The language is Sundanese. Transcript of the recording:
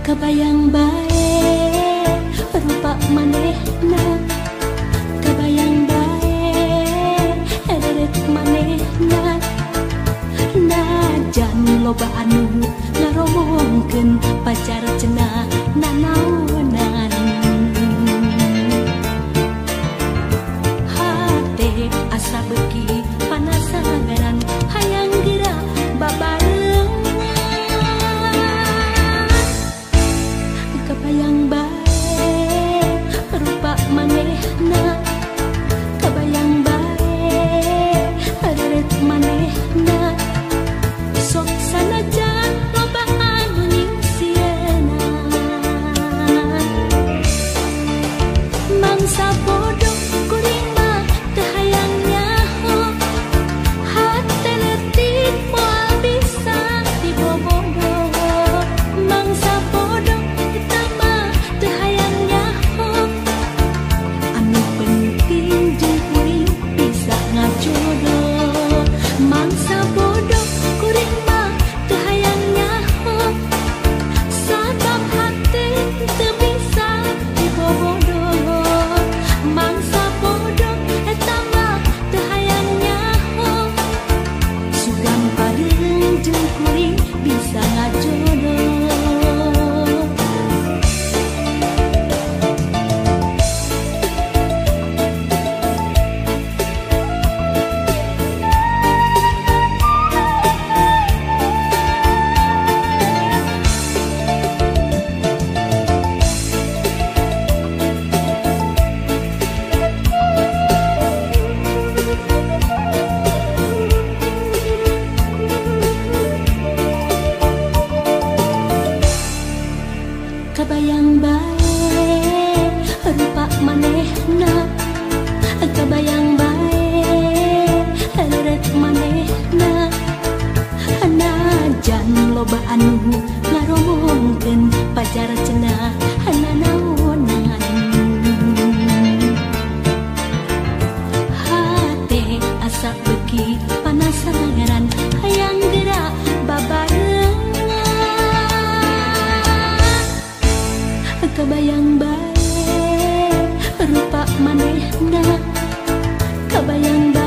Kabayang bae rupa manehna, kabayang bae ederet manehna, najan loba anu ngaromongkeun pacar cenah nanaonan. Hate asa beuki panasaran hayang geura babareung. Kabayang bae rupa manehna, kabayang bae ederet manehna, sok sanajan loba anu nyingsieunan. Mangsa bodoh kuring mah teu hayang nyaho, hate leutik moal bisa dibobogoh. Mangsa bodoh jodoh, mangsa bodoh kuring mah teu hayang nyaho, sabab hati teu bisa dibobodoh. Mangsa bodoh eta mah teu hayang nyaho, sugan pareung jeung kuring bisa ngajodoh. Kabayang bae rupa manehna, kabayang bae ederet manehna, najan loba anu ngaromongkeun pacar cenah nanaonan. Hate asa beuki panasaran hayang geura babareung. Kabayang bae rupa manehna, kabayang bae